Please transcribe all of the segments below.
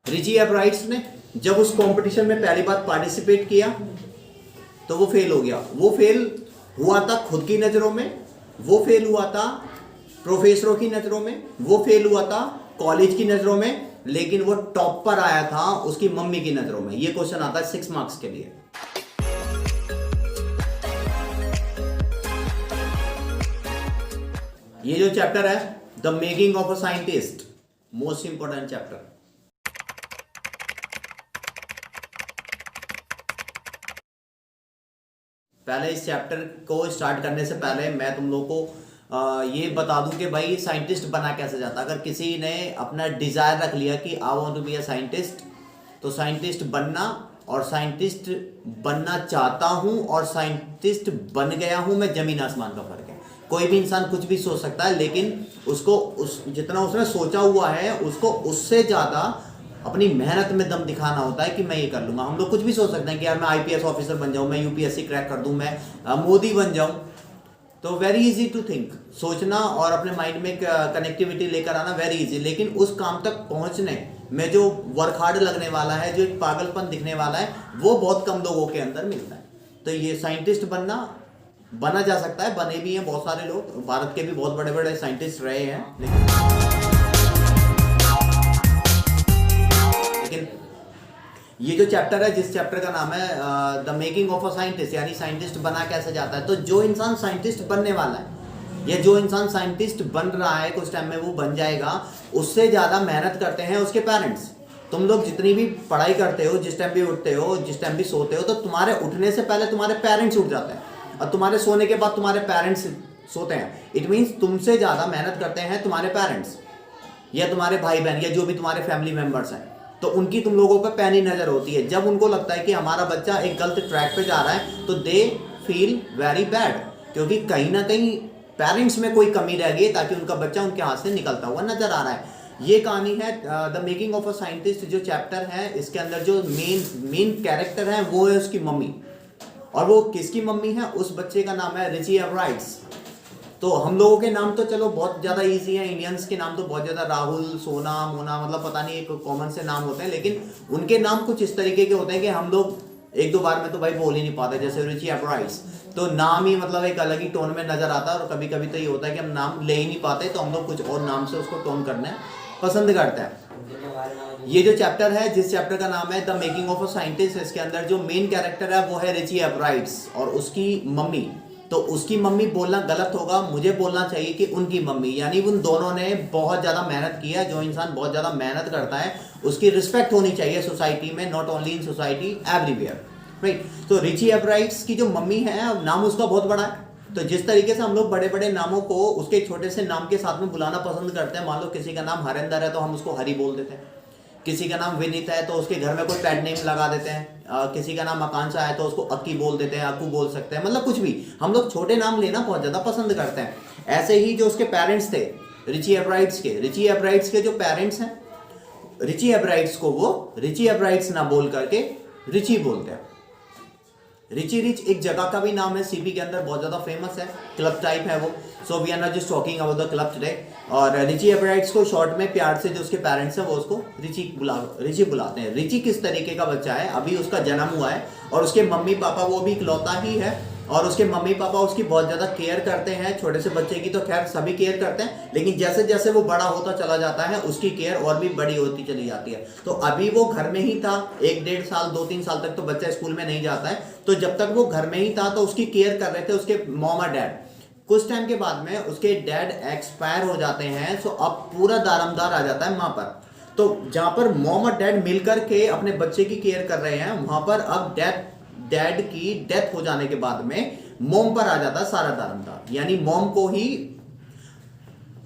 Richie Ebright's ने जब उस कंपटीशन में पहली बार पार्टिसिपेट किया तो वो फेल हो गया। वो फेल हुआ था खुद की नज़रों में, वो फेल हुआ था प्रोफेसरों की नज़रों में, वो फेल हुआ था कॉलेज की नज़रों में, लेकिन वो टॉप पर आया था उसकी मम्मी की नज़रों में। ये क्वेश्चन आता है 6 मार्क्स के लिए। ये जो चैप्टर है the making of a scientist, most important chapter. पहले इस चैप्टर को स्टार्ट करने से पहले मैं तुम लोग को ये बता दूं कि भाई साइंटिस्ट बना कैसे जाता। अगर किसी ने अपना डिजायर रख लिया कि I want to be a scientist, तो साइंटिस्ट बनना और साइंटिस्ट बनना चाहता हूं और साइंटिस्ट बन गया हूं मैं, जमीन आसमान का फर्क है। कोई भी इंसान कुछ भी सोच सकता है, लेकिन उसको जितना उसने सोचा हुआ है उसको उससे ज़्यादा अपनी मेहनत में दम दिखाना होता है कि मैं ये कर लूँगा। हम लोग कुछ भी सोच सकते हैं कि यार मैं आईपीएस ऑफिसर बन जाऊँ, मैं यूपीएससी क्रैक कर दूँ, मैं मोदी बन जाऊँ। तो वेरी इजी टू थिंक, सोचना और अपने माइंड में कनेक्टिविटी लेकर आना वेरी इजी, लेकिन उस काम तक पहुँचने में जो वर्क हार्ड लगने वाला है, जो एक पागलपन दिखने वाला है, वो बहुत कम लोगों के अंदर मिलता है। तो ये साइंटिस्ट बना जा सकता है, बने भी हैं बहुत सारे लोग, भारत के भी बहुत बड़े बड़े साइंटिस्ट रहे हैं। लेकिन ये जो चैप्टर है, जिस चैप्टर का नाम है the making of a scientist, यानी साइंटिस्ट बना कैसे जाता है, तो जो इंसान साइंटिस्ट बनने वाला है या जो इंसान साइंटिस्ट बन रहा है कुछ टाइम में वो बन जाएगा, उससे ज़्यादा मेहनत करते हैं उसके पेरेंट्स। तुम लोग जितनी भी पढ़ाई करते हो, जिस टाइम भी उठते हो, जिस टाइम भी सोते हो, तो तुम्हारे उठने से पहले तुम्हारे पेरेंट्स उठ जाते हैं और तुम्हारे सोने के बाद तुम्हारे पेरेंट्स सोते हैं। इट मीन्स तुमसे ज़्यादा मेहनत करते हैं तुम्हारे पेरेंट्स या तुम्हारे भाई बहन या जो भी तुम्हारे फैमिली मेम्बर्स हैं। तो उनकी तुम लोगों पर पैनी नज़र होती है। जब उनको लगता है कि हमारा बच्चा एक गलत ट्रैक पे जा रहा है, तो दे फील वेरी बैड, क्योंकि कहीं ना कहीं पेरेंट्स में कोई कमी रह गई ताकि उनका बच्चा उनके हाथ से निकलता हुआ नजर आ रहा है। ये कहानी है the making of a scientist जो चैप्टर है। इसके अंदर जो मेन कैरेक्टर है वो है उसकी मम्मी। और वो किसकी मम्मी है? उस बच्चे का नाम है रिची एब्राइट्स। तो हम लोगों के नाम तो चलो बहुत ज़्यादा इजी हैं, इंडियंस के नाम तो बहुत ज़्यादा राहुल, सोना, मोना, मतलब पता नहीं एक कॉमन से नाम होते हैं, लेकिन उनके नाम कुछ इस तरीके के होते हैं कि हम लोग एक दो बार में तो भाई बोल ही नहीं पाते। जैसे रिची एब्राइट्स, तो नाम ही मतलब एक अलग ही टोन में नज़र आता है, और कभी कभी तो ये होता है कि हम नाम ले ही नहीं पाते, तो हम लोग कुछ और नाम से उसको टोन करना पसंद करते हैं। ये जो चैप्टर है, जिस चैप्टर का नाम है the making of a scientist, इसके अंदर जो मेन कैरेक्टर है वो है रिची एब्राइट्स और उसकी मम्मी। तो उसकी मम्मी बोलना गलत होगा, मुझे बोलना चाहिए कि उनकी मम्मी, यानी उन दोनों ने बहुत ज़्यादा मेहनत की है। जो इंसान बहुत ज़्यादा मेहनत करता है उसकी रिस्पेक्ट होनी चाहिए सोसाइटी में, not only in society, everywhere, right. तो रिची एब्राइट्स की जो मम्मी है, नाम उसका बहुत बड़ा है। तो जिस तरीके से हम लोग बड़े बड़े नामों को उसके छोटे से नाम के साथ में बुलाना पसंद करते हैं, मान लो किसी का नाम हरेंद्र है तो हम उसको हरी बोल देते हैं, किसी का नाम विनीत है तो उसके घर में कोई पेट नेम लगा देते हैं, किसी का नाम आकांक्षा है तो उसको अक्की बोल देते हैं, अक्कू बोल सकते हैं, मतलब कुछ भी। हम लोग छोटे नाम लेना बहुत ज़्यादा पसंद करते हैं। ऐसे ही जो उसके पेरेंट्स थे रिची एब्राइट्स के जो पेरेंट्स हैं, रिची एब्राइट्स को वो रिची एब्राइट्स ना बोल करके रिची बोलते हैं। रिची रिच एक जगह का भी नाम है, सीपी के अंदर बहुत ज़्यादा फेमस है, क्लब टाइप है वो। So we are not just talking about the club today. और रिची एब्राइट्स को शॉर्ट में प्यार से जो उसके पेरेंट्स हैं वो उसको रिची बुलाते हैं। रिची किस तरीके का बच्चा है? अभी उसका जन्म हुआ है और उसके मम्मी पापा वो भी इकलौता ही है, और उसके मम्मी पापा उसकी बहुत ज़्यादा केयर करते हैं। छोटे से बच्चे की तो खैर सभी केयर करते हैं, लेकिन जैसे जैसे वो बड़ा होता चला जाता है उसकी केयर और भी बड़ी होती चली जाती है। तो अभी वो घर में ही था, 1-1.5 साल 2-3 साल तक तो बच्चा स्कूल में नहीं जाता है, तो जब तक वो घर में ही था तो उसकी केयर कर रहे थे उसके मॉम और डैड। कुछ टाइम के बाद में उसके डैड एक्सपायर हो जाते हैं, सो अब पूरा दारोमदार आ जाता है माँ पर। तो जहाँ पर मॉम और डैड मिलकर के अपने बच्चे की केयर कर रहे हैं, वहाँ पर अब डैड की डेथ हो जाने के बाद में मॉम पर आ जाता है सारा दारोमदार, यानी मॉम को ही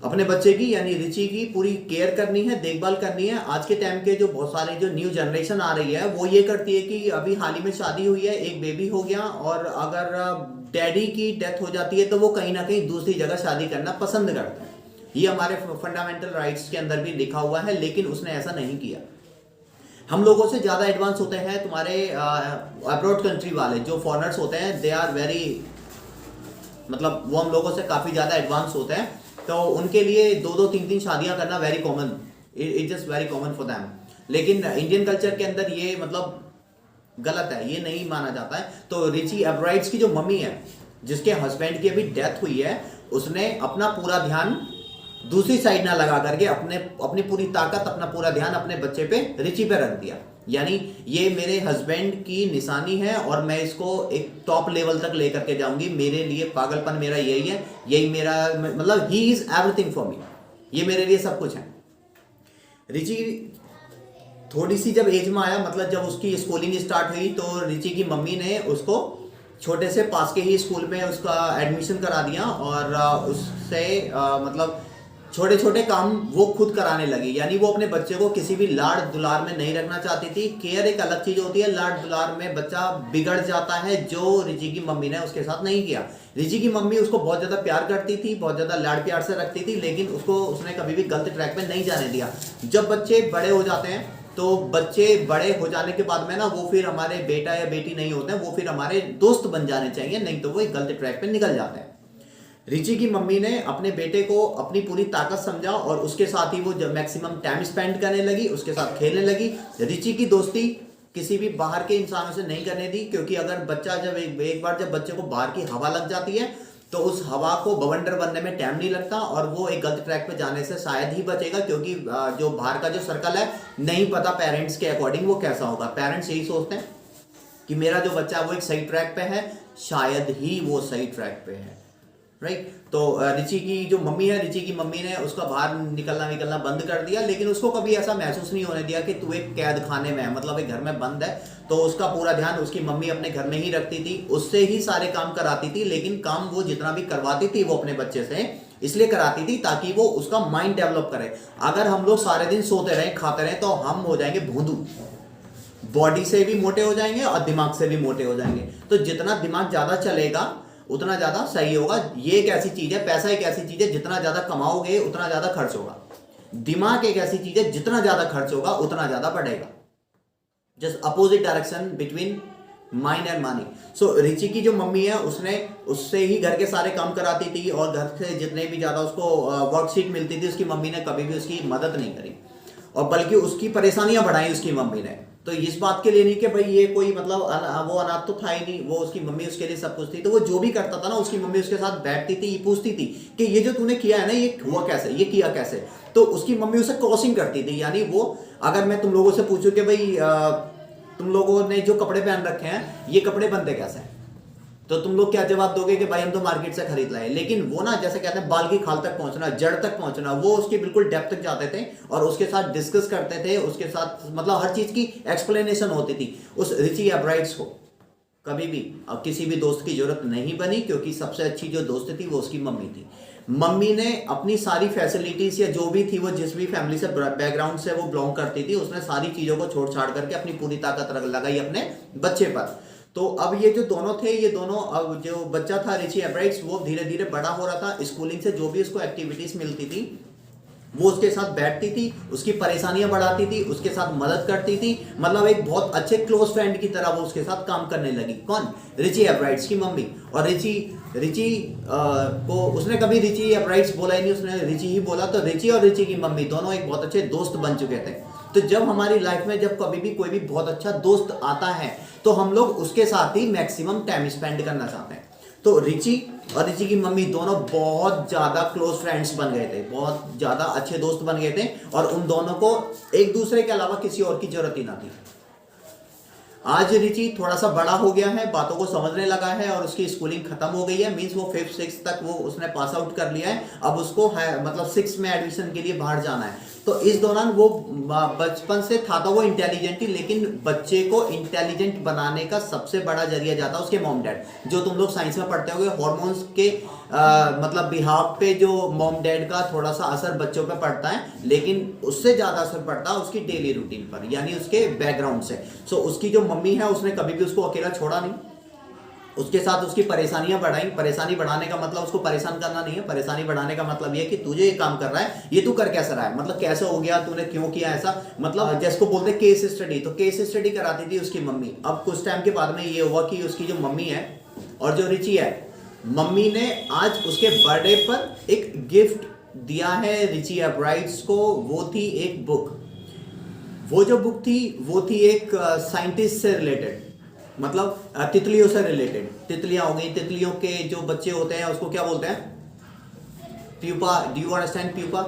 अपने बच्चे की यानी रिची की पूरी केयर करनी है, देखभाल करनी है। आज के टाइम के जो बहुत सारे जो न्यू जनरेशन आ रही है वो ये करती है कि अभी हाल ही में शादी हुई है, एक बेबी हो गया, और अगर डैडी की डेथ हो जाती है तो वो कहीं ना कहीं दूसरी जगह शादी करना पसंद करते हैं। ये हमारे फंडामेंटल राइट्स के अंदर भी लिखा हुआ है, लेकिन उसने ऐसा नहीं किया। हम लोगों से ज़्यादा एडवांस होते हैं तुम्हारे अब्रॉड कंट्री वाले जो फॉरेनर्स होते हैं, दे आर वेरी, मतलब वो हम लोगों से काफ़ी ज़्यादा एडवांस होते हैं। तो उनके लिए 2-2 3-3 शादियां करना very common, it is very common for them. लेकिन इंडियन कल्चर के अंदर ये मतलब गलत है, ये नहीं माना जाता है। तो रिची एब्राइड्स की जो मम्मी है, जिसके हस्बैंड की अभी डेथ हुई है, उसने अपना पूरा ध्यान दूसरी साइड ना लगा करके अपनी पूरी ताकत, अपना पूरा ध्यान अपने बच्चे पे, रिची पे रख दिया। यानी ये मेरे हस्बैंड की निशानी है और मैं इसको एक टॉप लेवल तक लेकर के जाऊंगी। मेरे लिए पागलपन मेरा यही है, यही मेरा मतलब he is everything for me, ये मेरे लिए सब कुछ है। रिची थोड़ी सी जब एज में आया, मतलब जब उसकी स्कूलिंग स्टार्ट हुई, तो रिची की मम्मी ने उसको छोटे से पास के ही स्कूल में उसका एडमिशन करा दिया और उससे मतलब छोटे छोटे काम वो खुद कराने लगी। यानी वो अपने बच्चे को किसी भी लाड़ दुलार में नहीं रखना चाहती थी। केयर एक अलग चीज होती है, लाड़ दुलार में बच्चा बिगड़ जाता है, जो रिची की मम्मी ने उसके साथ नहीं किया। रिची की मम्मी उसको बहुत ज्यादा प्यार करती थी, बहुत ज्यादा लाड़ प्यार से रखती थी, लेकिन उसने कभी भी गलत ट्रैक पे नहीं जाने दिया। जब बच्चे बड़े हो जाते हैं, तो बच्चे बड़े हो जाने के बाद में ना, वो फिर हमारे बेटा या बेटी नहीं होते हैं, वो फिर हमारे दोस्त बन जाने चाहिए, नहीं तो वो एक गलत ट्रैक पे निकल जाते हैं। रिची की मम्मी ने अपने बेटे को अपनी पूरी ताकत समझा और उसके साथ ही वो जब मैक्सिमम टाइम स्पेंड करने लगी, उसके साथ खेलने लगी। रिची की दोस्ती किसी भी बाहर के इंसानों से नहीं करने दी, क्योंकि अगर बच्चा जब एक बार जब बच्चे को बाहर की हवा लग जाती है, तो उस हवा को बवंडर बनने में टाइम नहीं लगता और वो एक गलत ट्रैक पे जाने से शायद ही बचेगा। क्योंकि जो बाहर का जो सर्कल है, नहीं पता पेरेंट्स के अकॉर्डिंग वो कैसा होगा। पेरेंट्स यही सोचते हैं कि मेरा जो बच्चा है वो एक सही ट्रैक पे है, शायद ही वो सही ट्रैक पे है, राइट। तो रिची की जो मम्मी है, रिची की मम्मी ने उसका बाहर निकलना बंद कर दिया, लेकिन उसको कभी ऐसा महसूस नहीं होने दिया कि तू एक कैद खाने में है, मतलब एक घर में बंद है। तो उसका पूरा ध्यान उसकी मम्मी अपने घर में ही रखती थी, उससे ही सारे काम कराती थी। लेकिन काम वो जितना भी करवाती थी वो अपने बच्चे से इसलिए कराती थी ताकि वो उसका माइंड डेवलप करे। अगर हम लोग सारे दिन सोते रहें, खाते रहें, तो हम हो जाएंगे भोंदू, बॉडी से भी मोटे हो जाएंगे और दिमाग से भी मोटे हो जाएंगे। तो जितना दिमाग ज्यादा चलेगा उतना ज्यादा सही होगा। ये एक ऐसी चीज है, पैसा एक ऐसी चीज है, जितना ज्यादा कमाओगे उतना ज्यादा खर्च होगा। दिमाग एक ऐसी चीज है, जितना ज्यादा खर्च होगा उतना ज्यादा बढ़ेगा। Just opposite direction between mind and money. So Richie की जो मम्मी है, उसने उससे ही घर के सारे काम कराती थी और घर से जितने भी ज्यादा उसको वर्कशीट मिलती थी, उसकी मम्मी ने कभी भी उसकी मदद नहीं करी और बल्कि उसकी परेशानियां बढ़ाई उसकी मम्मी ने। तो इस बात के लिए नहीं कि भाई ये कोई मतलब वो अनाथ तो था ही नहीं, वो उसकी मम्मी उसके लिए सब कुछ थी। तो वो जो भी करता था ना, उसकी मम्मी उसके साथ बैठती थी, पूछती थी कि ये जो तूने किया है ना, ये हुआ कैसे, ये किया कैसे। तो उसकी मम्मी उसे क्रॉसिंग करती थी। यानी वो, अगर मैं तुम लोगों से पूछूं कि भाई तुम लोगों ने जो कपड़े पहन रखे हैं, ये कपड़े बनते कैसे हैं, तो तुम लोग क्या जवाब दोगे कि भाई हम तो मार्केट से खरीद लाए। लेकिन वो ना, जैसे कहते हैं बाल की खाल तक पहुंचना, जड़ तक पहुंचना, वो उसकी बिल्कुल डेप्थ तक जाते थे और उसके साथ डिस्कस करते थे, उसके साथ मतलब हर चीज की एक्सप्लेनेशन होती थी। उस रिची एब्राइड्स को कभी भी अब किसी भी दोस्त की जरूरत नहीं बनी, क्योंकि सबसे अच्छी जो दोस्त थी वो उसकी मम्मी थी। मम्मी ने अपनी सारी फैसिलिटीज या जो भी थी, वो जिस भी फैमिली से बैकग्राउंड से वो बिलोंग करती थी, उसने सारी चीजों को छोड़ छाड़ करके अपनी पूरी ताकत लगाई अपने बच्चे पर। तो अब ये जो दोनों थे, ये दोनों, अब जो बच्चा था रिची एब्राइड्स, वो धीरे धीरे बड़ा हो रहा था। स्कूलिंग से जो भी उसको एक्टिविटीज मिलती थी, वो उसके साथ बैठती थी, उसकी परेशानियां बढ़ाती थी, उसके साथ मदद करती थी। मतलब एक बहुत अच्छे क्लोज फ्रेंड की तरह वो उसके साथ काम करने लगी। कौन? रिची एब्राइड्स की मम्मी। और रिची को उसने कभी रिची एब्राइड्स बोला ही नहीं, उसने रिची ही बोला। तो रिची और रिची की मम्मी दोनों एक बहुत अच्छे दोस्त बन चुके थे। तो जब हमारी लाइफ में जब कभी भी कोई भी बहुत अच्छा दोस्त आता है, तो हम लोग उसके साथ ही मैक्सिमम टाइम स्पेंड करना चाहते हैं। तो रिची और रिची की मम्मी दोनों बहुत ज्यादा क्लोज फ्रेंड्स बन गए थे, बहुत ज्यादा अच्छे दोस्त बन गए थे और उन दोनों को एक दूसरे के अलावा किसी और की जरूरत ही ना थी। आज रिची थोड़ा सा बड़ा हो गया है, बातों को समझने लगा है और उसकी स्कूलिंग खत्म हो गई है। मींस वो 5th 6th तक वो उसने पास आउट कर लिया है। अब उसको है मतलब 6th में एडमिशन के लिए बाहर जाना है। तो इस दौरान वो बचपन से था तो वो इंटेलिजेंट ही, लेकिन बच्चे को इंटेलिजेंट बनाने का सबसे बड़ा जरिया जाता है उसके मॉम डैड। जो तुम लोग साइंस में पढ़ते होगे, हार्मोन्स के मतलब बिहाफ पे जो मॉम डैड का थोड़ा सा असर बच्चों पे पड़ता है, लेकिन उससे ज्यादा असर पड़ता है उसकी डेली रूटीन पर, यानी उसके बैकग्राउंड से। सो उसकी जो मम्मी है, उसने कभी भी उसको अकेला छोड़ा नहीं, उसके साथ उसकी परेशानियां बढ़ाई। परेशानी बढ़ाने का मतलब उसको परेशान करना नहीं है, परेशानी बढ़ाने का मतलब ये कि तुझे ये काम कर रहा है, ये तू कर कैसे रहा है, मतलब कैसे हो गया, तूने क्यों किया ऐसा, मतलब जिसको बोलते हैं केस स्टडी। तो केस स्टडी कराती थी उसकी मम्मी। अब कुछ टाइम के बाद में ये हुआ कि उसकी जो मम्मी है और जो रिची है, मम्मी ने आज उसके बर्थडे पर एक गिफ्ट दिया है रिची एब्राइड्स को। वो थी एक बुक। वो जो बुक थी वो थी एक साइंटिस्ट से रिलेटेड, मतलब तितलियों से रिलेटेड। तितलियां हो गई, तितलियों के जो बच्चे होते हैं उसको क्या बोलते हैं? Pupa. Do you understand pupa?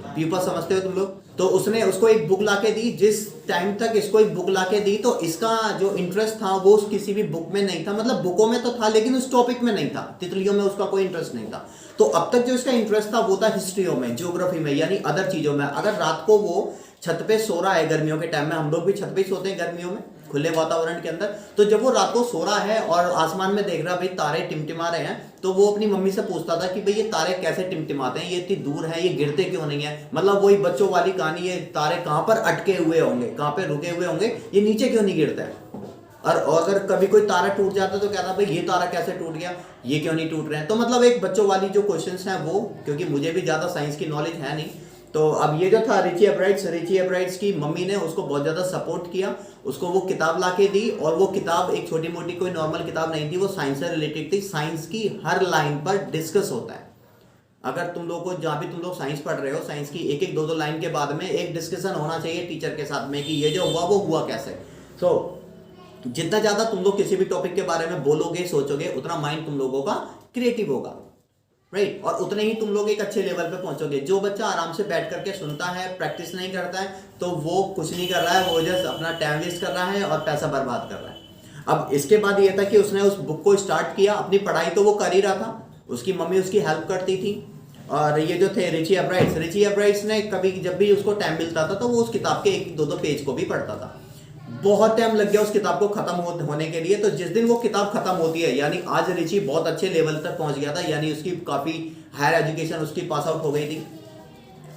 Pupa समझते हो तुम लोग? तो उसने उसको एक बुक लाके दी, जिस टाइम तक इसको एक बुक लाके दी तो इसका जो इंटरेस्ट था वो किसी भी बुक में नहीं था, मतलब बुकों में तो था लेकिन उस टॉपिक में नहीं था, तितलियों में उसका कोई इंटरेस्ट नहीं था। तो अब तक जो इसका इंटरेस्ट था वो था हिस्ट्रियों में, ज्योग्राफी में, यानी अदर चीजों में। अगर रात को वो छत पे सो रहा है, गर्मियों के टाइम में हम लोग भी छत पे ही सोते हैं गर्मियों में खुले वातावरण के अंदर, तो जब वो रात को सो रहा है और आसमान में देख रहा भाई तारे टिमटिमा रहे हैं, तो वो अपनी मम्मी से पूछता था कि भाई ये तारे कैसे टिमटिमाते हैं, ये इतनी दूर है, ये गिरते क्यों नहीं है? मतलब वही बच्चों वाली कहानी, ये तारे कहां पर अटके हुए होंगे, कहां पर रुके हुए होंगे, ये नीचे क्यों नहीं गिरता है? और अगर कभी कोई तारा टूट जाता तो कहता भाई ये तारा कैसे टूट गया, ये क्यों नहीं टूट रहे हैं? तो मतलब एक बच्चों वाली जो क्वेश्चंस हैं वो, क्योंकि मुझे भी ज्यादा साइंस की नॉलेज है नहीं, तो अब ये जो था रिची एब्राइट्स की मम्मी ने उसको बहुत ज्यादा सपोर्ट किया, उसको वो किताब लाके दी। और वो किताब एक छोटी मोटी कोई नॉर्मल किताब नहीं थी, वो साइंस से रिलेटेड थी। साइंस की हर लाइन पर डिस्कस होता है। अगर तुम लोग को जहां भी तुम लोग साइंस पढ़ रहे हो, साइंस की एक एक दो दो लाइन के बाद में एक डिस्कशन होना चाहिए टीचर के साथ में कि ये जो हुआ वो हुआ कैसे। सो जितना ज्यादा तुम लोग किसी भी टॉपिक के बारे में बोलोगे सोचोगे, उतना माइंड तुम लोगों का क्रिएटिव होगा, राइट? और उतने ही तुम लोग एक अच्छे लेवल पे पहुंचोगे। जो बच्चा आराम से बैठ करके सुनता है, प्रैक्टिस नहीं करता है, तो वो कुछ नहीं कर रहा है, वो जस्ट अपना टाइम वेस्ट कर रहा है और पैसा बर्बाद कर रहा है। अब इसके बाद ये था कि उसने उस बुक को स्टार्ट किया, अपनी पढ़ाई तो वो कर ही रहा था, उसकी मम्मी उसकी हेल्प करती थी। और ये जो थे रिची एब्राइट्स ने कभी जब भी उसको टाइम मिलता था तो वो उस किताब के एक दो दो पेज को भी पढ़ता था। बहुत टाइम लग गया उस किताब को खत्म होने के लिए। तो जिस दिन वो किताब खत्म होती है, यानी आज रिची बहुत अच्छे लेवल तक पहुंच गया था, यानी उसकी काफी हायर एजुकेशन उसकी पास आउट हो गई थी।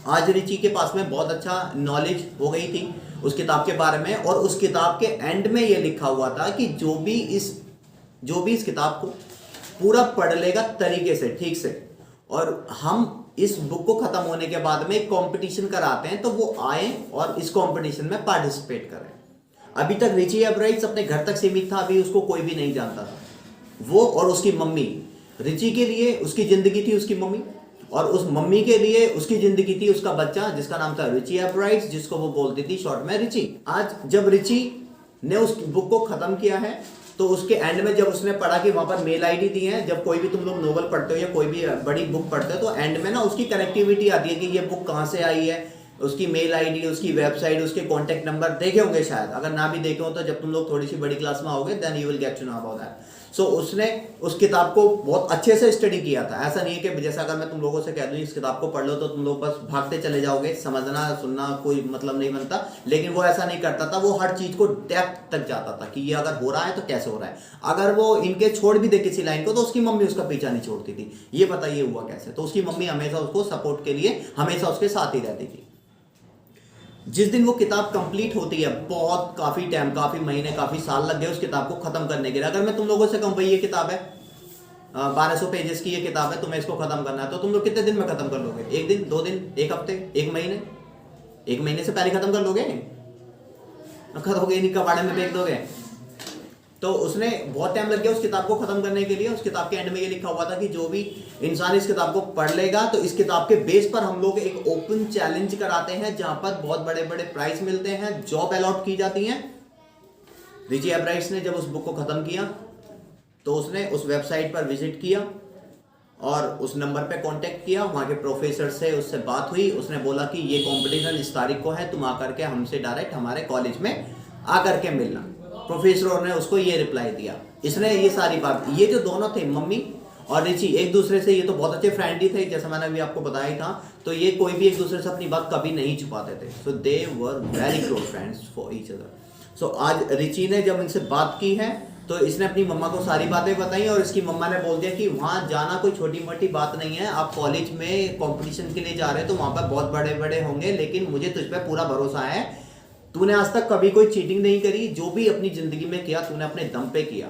आज रिची के पास में बहुत अच्छा नॉलेज हो गई थी उस किताब के बारे में। और उस किताब के एंड में ये लिखा हुआ था कि जो भी इस किताब को पूरा पढ़ लेगा तरीके से, ठीक से, और हम इस बुक को खत्म होने के बाद में एक कंपटीशन कराते हैं, तो वो आए और इस कंपटीशन में पार्टिसिपेट करें। अभी तक रिची एब्राइट्स अपने घर तक सीमित था, अभी उसको कोई भी नहीं जानता था। वो और उसकी मम्मी, रिची के लिए उसकी जिंदगी थी उसकी मम्मी, और उस मम्मी के लिए उसकी जिंदगी थी उसका बच्चा जिसका नाम था रिची एब्राइट्स, जिसको वो बोलती थी शॉर्ट में रिची। आज जब रिची ने उस बुक को खत्म किया है तो उसके एंड में जब उसने पढ़ा कि वहां पर मेल आईडी दी है, जब कोई भी तुम लोग नोवेल पढ़ते हो या कोई भी बड़ी बुक पढ़ते हो तो एंड में ना उसकी कनेक्टिविटी आती है कि ये बुक कहां से आई है, उसकी मेल आईडी, उसकी वेबसाइट, उसके कॉन्टैक्ट नंबर देखे होंगे शायद। अगर ना भी देखे हो तो जब तुम लोग थोड़ी सी बड़ी क्लास में आओगे then you will get to know about that. So उसने उस किताब को बहुत अच्छे से स्टडी किया था। ऐसा नहीं है कि जैसा अगर मैं तुम लोगों से कह दूं इस किताब को पढ़ लो तो तुम लोग बस भागते चले जाओगे, समझना सुनना कोई मतलब नहीं बनता। लेकिन वो ऐसा नहीं करता था, वो हर चीज को डेप्थ तक जाता था कि ये अगर हो रहा है तो कैसे हो रहा है। अगर वो इनके छोड़ भी दे किसी लाइन को तो उसकी मम्मी उसका पीछा नहीं छोड़ती थी, ये बताइए हुआ कैसे। तो उसकी मम्मी हमेशा उसको सपोर्ट के लिए हमेशा उसके साथ ही रहती थी। जिस दिन वो किताब कंप्लीट होती है, बहुत काफी टाइम, काफी महीने, काफी साल लग गए उस किताब को खत्म करने के लिए। अगर मैं तुम लोगों से कहूं भाई ये किताब है 1200 पेजेस की, ये किताब है, तुम्हें इसको खत्म करना है, तो तुम लोग कितने दिन में खत्म कर लोगे? 1 दिन, 2 दिन, 1 हफ्ते, 1 महीने? 1 महीने से पहले खत्म कर लोगे? खत्म नहीं, कबाड़े में फेंक दोगे। तो उसने बहुत टाइम लग गया उस किताब को खत्म करने के लिए। उस किताब के एंड में ये लिखा हुआ था कि जो भी इंसान इस किताब को पढ़ लेगा तो इस किताब के बेस पर हम लोग एक ओपन चैलेंज कराते हैं जहां पर बहुत बड़े बड़े प्राइज मिलते हैं, जॉब अलॉट की जाती है। रिची एब्राइट्स ने जब उस बुक को खत्म किया तो उसने उस वेबसाइट पर विजिट किया और उस नंबर पे कांटेक्ट किया, वहां के प्रोफेसर से उससे बात हुई। उसने बोला कि ये कंपटीशन इस तारीख को है, तुम आकर के हमसे डायरेक्ट हमारे कॉलेज में आकर के मिलना। प्रोफेसरों ने उसको ये रिप्लाई दिया। इसने ये सारी बात, ये जो दोनों थे मम्मी और रिची, एक दूसरे से ये तो बहुत अच्छे फ्रेंड ही थे, जैसा मैंने अभी आपको बताया ही था। तो ये कोई भी एक दूसरे से अपनी बात कभी नहीं छुपाते थे। So they were very close friends for each other. So आज रिची ने जब इनसे बात की है तो इसने अपनी मम्मा को सारी बातें बताई और इसकी मम्मा ने बोल दिया कि वहां जाना कोई छोटी मोटी बात नहीं है, आप कॉलेज में कंपटीशन के लिए जा रहे हो तो वहां पर बहुत बड़े बड़े होंगे, लेकिन मुझे तुझ पर पूरा भरोसा है। तूने आज तक कभी कोई चीटिंग नहीं करी, जो भी अपनी जिंदगी में किया तूने अपने दम पे किया,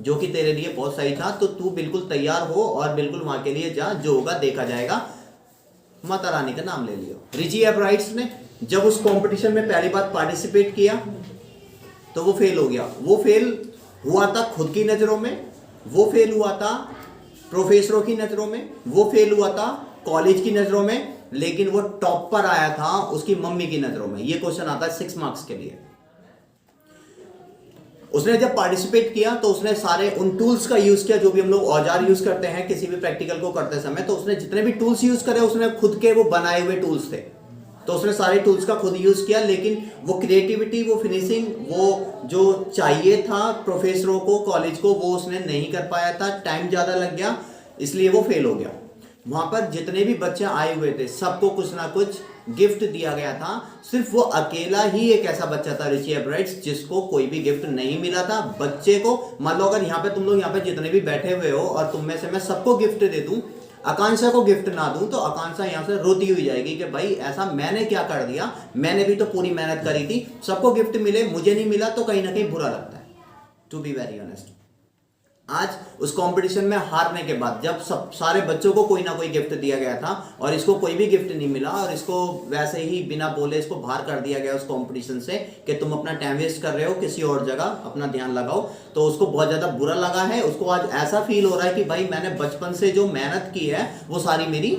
जो कि तेरे लिए बहुत सही था। तो तू बिल्कुल तैयार हो और बिल्कुल वहां के लिए जा, जो होगा देखा जाएगा। माता रानी का नाम ले लियो। रिची एब्राइट्स ने जब उस कंपटीशन में पहली बार पार्टिसिपेट किया तो वो फेल हो गया। वो फेल हुआ था खुद की नजरों में, वो फेल हुआ था प्रोफेसरों की नजरों में, वो फेल हुआ था कॉलेज की नजरों में, लेकिन वो टॉप पर आया था उसकी मम्मी की नजरों में। ये क्वेश्चन आता है 6 मार्क्स के लिए। उसने जब पार्टिसिपेट किया तो उसने सारे उन टूल्स का यूज किया जो भी हम लोग औजार यूज करते हैं किसी भी प्रैक्टिकल को करते समय। तो उसने जितने भी टूल्स यूज करे उसने खुद के वो बनाए हुए टूल्स थे, तो उसने सारे टूल्स का खुद यूज किया। लेकिन वो क्रिएटिविटी, वो फिनिशिंग, वो जो चाहिए था प्रोफेसरों को, कॉलेज को, वो उसने नहीं कर पाया था। टाइम ज्यादा लग गया, इसलिए वो फेल हो गया। वहां पर जितने भी बच्चे आए हुए थे सबको कुछ ना कुछ गिफ्ट दिया गया था। सिर्फ वो अकेला ही एक ऐसा बच्चा था रिची एब्राइट्स जिसको कोई भी गिफ्ट नहीं मिला था। बच्चे को मान लो अगर यहाँ पे तुम लोग यहाँ पे जितने भी बैठे हुए हो और तुम में से मैं सबको गिफ्ट दे दूं, आकांक्षा को गिफ्ट ना दूं, तो आकांक्षा यहाँ से रोती हुई जाएगी कि भाई ऐसा मैंने क्या कर दिया, मैंने भी तो पूरी मेहनत करी थी। सबको गिफ्ट मिले, मुझे नहीं मिला, तो कहीं ना कहीं बुरा लगता है, टू बी वेरी ऑनेस्ट। आज उस कंपटीशन में हारने के बाद जब सब सारे बच्चों को कोई ना कोई गिफ्ट दिया गया था और इसको कोई भी गिफ्ट नहीं मिला और इसको वैसे ही बिना बोले इसको बाहर कर दिया गया उस कंपटीशन से कि तुम अपना टाइम वेस्ट कर रहे हो, किसी और जगह अपना ध्यान लगाओ, तो उसको बहुत ज्यादा बुरा लगा है। उसको आज ऐसा फील हो रहा है कि भाई मैंने बचपन से जो मेहनत की है वो सारी मेरी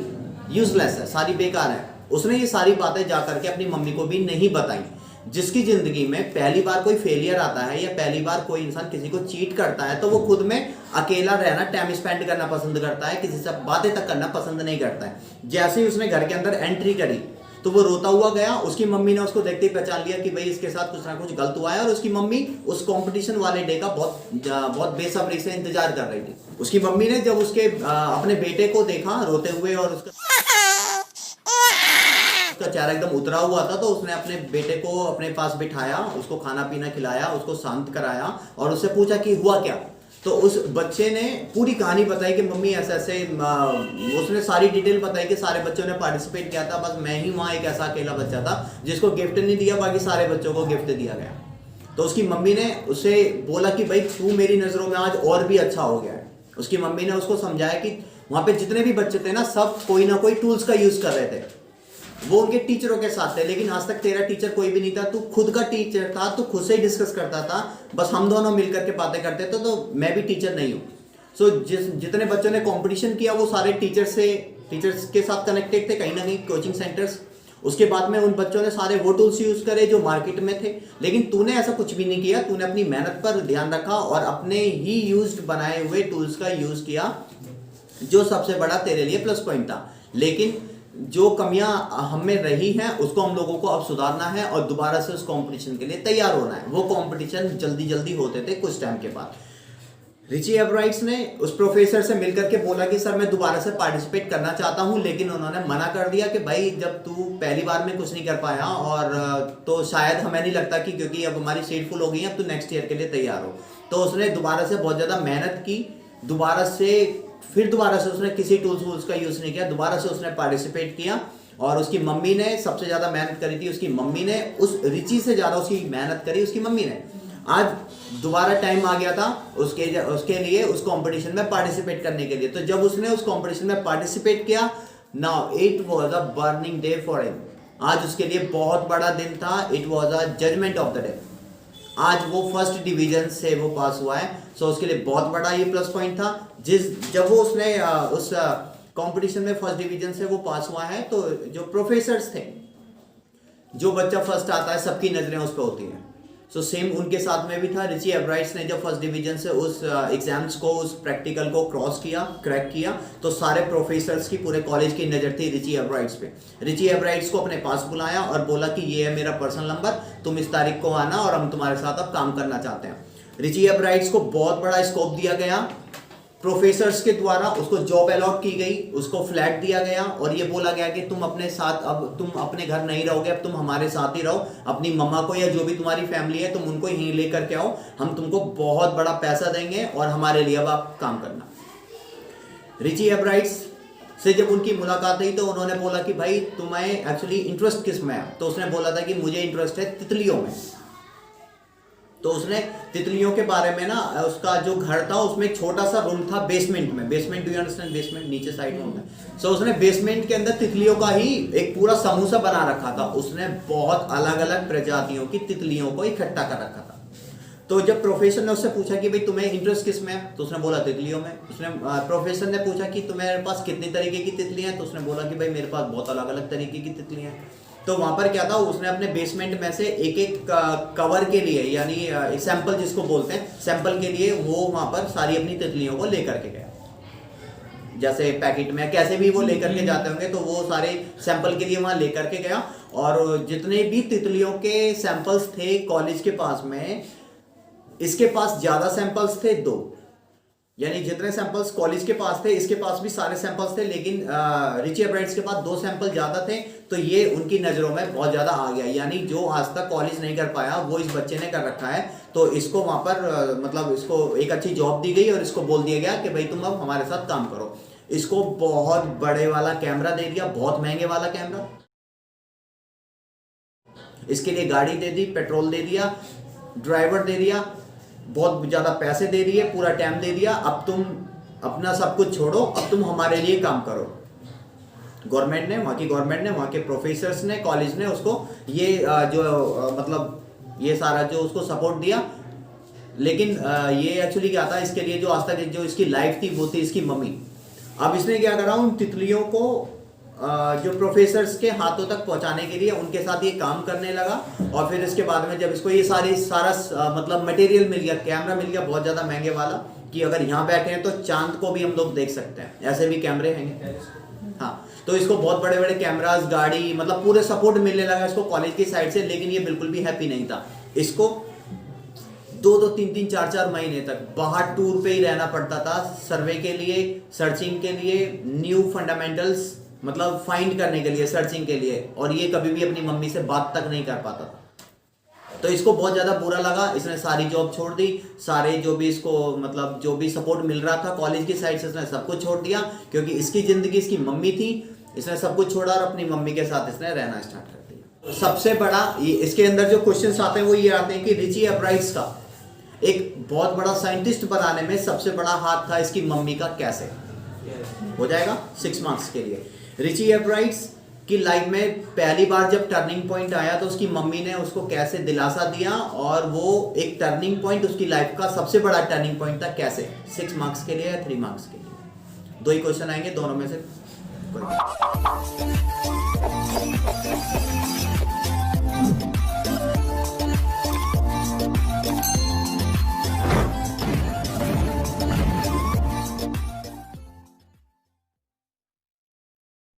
यूजलेस है, सारी बेकार है। उसने ये सारी बातें जा करके अपनी मम्मी को भी नहीं बताई। जिसकी जिंदगी में पहली बार कोई फेलियर आता है या पहली बार कोई इंसान किसी को चीट करता है तो वो खुद में अकेला रहना, टाइम स्पेंड करना पसंद करता है, किसी से बातें तक करना पसंद नहीं करता है। जैसे ही उसने घर के अंदर एंट्री करी तो वो रोता हुआ गया। उसकी मम्मी ने उसको देखते ही पहचान लिया कि भाई इसके साथ कुछ ना कुछ गलत हुआ है, और उसकी मम्मी उस कंपटीशन वाले डे का बहुत बेसब्री से इंतजार कर रही थी। उसकी मम्मी ने जब उसके अपने बेटे को देखा रोते हुए और उसका चेहरा एकदम उतरा हुआ था, तो उसने अपने बेटे को अपने पास बिठाया, उसको खाना पीना खिलाया, उसको शांत कराया और उससे पूछा कि हुआ क्या। तो उस बच्चे ने पूरी कहानी बताई कि मम्मी ऐसे ऐसे, उसने सारी डिटेल बताई कि सारे बच्चों ने पार्टिसिपेट किया था, बस मैं ही वहाँ एक ऐसा अकेला बच्चा था जिसको गिफ्ट नहीं दिया, बाकी सारे बच्चों को गिफ्ट दिया गया। तो उसकी मम्मी ने उसे बोला कि भाई तू मेरी नज़रों में आज और भी अच्छा हो गया है। उसकी मम्मी ने उसको समझाया कि वहाँ पे जितने भी बच्चे थे ना, सब कोई ना कोई टूल्स का यूज़ कर रहे थे, वो उनके टीचरों के साथ थे, लेकिन आज तक तेरा टीचर कोई भी नहीं था, तू खुद का टीचर था, तू खुद से ही डिस्कस करता था, बस हम दोनों मिलकर के बातें करते थे, तो मैं भी टीचर नहीं हूँ। सो जितने बच्चों ने कंपटीशन किया वो सारे टीचर्स के साथ कनेक्टेड थे, कहीं ना कहीं कोचिंग सेंटर्स। उसके बाद में उन बच्चों ने सारे वो टूल्स यूज करे जो मार्केट में थे, लेकिन तूने ऐसा कुछ भी नहीं किया। तूने अपनी मेहनत पर ध्यान रखा और अपने ही यूज्ड बनाए हुए टूल्स का यूज किया, जो सबसे बड़ा तेरे लिए प्लस पॉइंट था। लेकिन जो कमियां हमें रही हैं उसको हम लोगों को अब सुधारना है और दोबारा से उस कंपटीशन के लिए तैयार होना है। वो कंपटीशन जल्दी होते थे कुछ टाइम के बाद। रिची एब्राइट्स ने उस प्रोफेसर से मिलकर के बोला कि सर मैं दोबारा से पार्टिसिपेट करना चाहता हूं, लेकिन उन्होंने मना कर दिया कि भाई जब तू पहली बार में कुछ नहीं कर पाया और तो शायद हमें नहीं लगता कि क्योंकि अब हमारी सीट फुल हो गई है, अब तू नेक्स्ट ईयर के लिए तैयार हो। तो उसने दोबारा से बहुत ज़्यादा मेहनत की, दोबारा से उसने किसी टूल्स का यूज़ नहीं किया, दोबारा से उसने पार्टिसिपेट किया। और उसकी मम्मी ने सबसे ज़्यादा मेहनत करी थी, उसकी मम्मी ने उस रिची से ज़्यादा उसकी मेहनत करी उसकी मम्मी ने। आज दोबारा टाइम आ गया था उसके लिए उस कंपटीशन में पार्टिसिपेट करने के लिए। तो जब उसने उस कंपटीशन में पार्टिसिपेट किया, now it was a burning day for him. आज उसके लिए बहुत बड़ा दिन था, it was a judgement of the day. आज वो फर्स्ट डिवीजन से वो पास हुआ है, सो उसके लिए बहुत बड़ा ये प्लस पॉइंट था। जब वो उसने उस कंपटीशन में फर्स्ट डिवीजन से वो पास हुआ है, तो जो प्रोफेसर्स थे, जो बच्चा फर्स्ट आता है सबकी नजरें उस पर होती हैं। सो सेम उनके साथ में भी था। रिची एब्राइट्स ने जब फर्स्ट डिवीजन से उस एग्जाम्स को, उस प्रैक्टिकल को क्रैक किया, तो सारे प्रोफेसर्स की, पूरे कॉलेज की नज़र थी रिची एब्राइट्स पे। रिची एब्राइट्स को अपने पास बुलाया और बोला कि ये है मेरा पर्सनल नंबर, तुम इस तारीख को आना और हम तुम्हारे साथ अब काम करना चाहते हैं। रिची एब्राइट्स को बहुत बड़ा स्कोप दिया गया प्रोफेसर्स के द्वारा, उसको जॉब अलॉट की गई, उसको फ्लैट दिया गया और ये बोला गया कि तुम अपने साथ, अब तुम अपने घर नहीं रहोगे, अब तुम हमारे साथ ही रहो। अपनी मम्मा को या जो भी तुम्हारी फैमिली है तुम उनको यहीं लेकर के आओ, हम तुमको बहुत बड़ा पैसा देंगे और हमारे लिए अब आप काम करना। रिची एब्राइट्स से जब उनकी मुलाकात हुई तो उन्होंने बोला कि भाई तुम्हें एक्चुअली इंटरेस्ट किस में है? तो उसने बोला था कि मुझे इंटरेस्ट है तितलियों में। तो उसने तितलियों के बारे में ना, उसका जो घर था उसमें एक छोटा सा रूम था बेसमेंट में। Basement, do you understand? Basement नीचे साइड में होता है। सो उसने बेसमेंट के अंदर तितलियों का ही एक पूरा समूह बना रखा था। उसने बहुत अलग अलग प्रजातियों की तितलियों को इकट्ठा कर रखा था। तो जब प्रोफेसर ने उससे पूछा कि भाई तुम्हें इंटरेस्ट किस में है, तो उसने बोला तितलियों में। उसने प्रोफेसर ने पूछा कि तुम्हारे पास कितनी तरीके की तितलियां हैं, तो उसने बोला कि भाई मेरे पास बहुत अलग अलग तरीके की तितलियां हैं। तो वहां पर क्या था, उसने अपने बेसमेंट में से एक एक कवर के लिए, यानी सैंपल जिसको बोलते हैं, सैंपल के लिए वो वहां पर सारी अपनी तितलियों को लेकर के गया। जैसे पैकेट में कैसे भी वो लेकर के जाते होंगे, तो वो सारे सैंपल के लिए वहां लेकर के गया। और जितने भी तितलियों के सैंपल्स थे कॉलेज के पास में, इसके पास ज्यादा सैंपल्स थे 2, यानी जितने सैंपल्स कॉलेज के पास थे इसके पास भी सारे सैंपल्स थे, लेकिन रिची एब्राइट्स के पास 2 सैंपल ज्यादा थे। तो ये उनकी नजरों में बहुत ज्यादा आ गया, यानी जो आज तक कॉलेज नहीं कर पाया वो इस बच्चे ने कर रखा है। तो इसको वहां पर मतलब इसको एक अच्छी जॉब दी गई और इसको बोल दिया गया कि भाई तुम अब हमारे साथ काम करो। इसको बहुत बड़े वाला कैमरा दे दिया, बहुत महंगे वाला कैमरा। इसके लिए गाड़ी दे दी, पेट्रोल दे दिया, ड्राइवर दे दिया, बहुत ज्यादा पैसे दे दिए, पूरा टाइम दे दिया। अब तुम अपना सब कुछ छोड़ो, अब तुम हमारे लिए काम करो। गवर्नमेंट ने, वहाँ की गवर्नमेंट ने, वहाँ के प्रोफेसर्स ने, कॉलेज ने उसको ये मतलब ये सारा जो उसको सपोर्ट दिया। लेकिन ये एक्चुअली क्या था, इसके लिए जो आज तक जो इसकी लाइफ थी वो थी इसकी मम्मी। अब इसने क्या करा, उन तितलियों को जो प्रोफेसर्स के हाथों तक पहुंचाने के लिए उनके साथ ये काम करने लगा। और फिर इसके बाद में जब इसको ये सारा मतलब मटेरियल मिल गया, कैमरा मिल गया बहुत ज़्यादा महंगे वाला, कि अगर यहाँ बैठे हैं तो चांद को भी हम लोग देख सकते हैं, ऐसे भी कैमरे हैं। हाँ, तो इसको बहुत बड़े बड़े कैमरास, गाड़ी, मतलब पूरे सपोर्ट मिलने लगा इसको कॉलेज की साइड से। लेकिन ये बिल्कुल भी हैप्पी नहीं था। इसको 2-2, 3-3, 4-4 महीने तक बाहर टूर पे ही रहना पड़ता था, सर्वे के लिए, सर्चिंग के लिए, न्यू फंडामेंटल्स मतलब फाइंड करने के लिए, सर्चिंग के लिए। और ये कभी भी अपनी मम्मी से बात तक नहीं कर पाता था। तो इसको बहुत ज़्यादा बुरा लगा, इसने सारी जॉब छोड़ दी, सारे जो भी इसको मतलब जो भी सपोर्ट मिल रहा था कॉलेज की साइड से इसने सब कुछ छोड़ दिया, क्योंकि इसकी ज़िंदगी इसकी मम्मी थी। इसने सब कुछ छोड़ा और अपनी मम्मी के साथ इसने रहना स्टार्ट कर दिया। सबसे बड़ा इसके अंदर जो क्वेश्चन आते हैं वो ये आते हैं कि रिची एब्राइट्स का एक बहुत बड़ा साइंटिस्ट बनाने में सबसे बड़ा हाथ था इसकी मम्मी का, कैसे हो जाएगा 6 मार्क्स के लिए। रिची एब्राइट्स की लाइफ में पहली बार जब टर्निंग पॉइंट आया तो उसकी मम्मी ने उसको कैसे दिलासा दिया, और वो एक टर्निंग पॉइंट उसकी लाइफ का सबसे बड़ा टर्निंग पॉइंट था, कैसे। 6 मार्क्स के लिए या 3 मार्क्स के लिए, 2 ही क्वेश्चन आएंगे, दोनों में से कोई।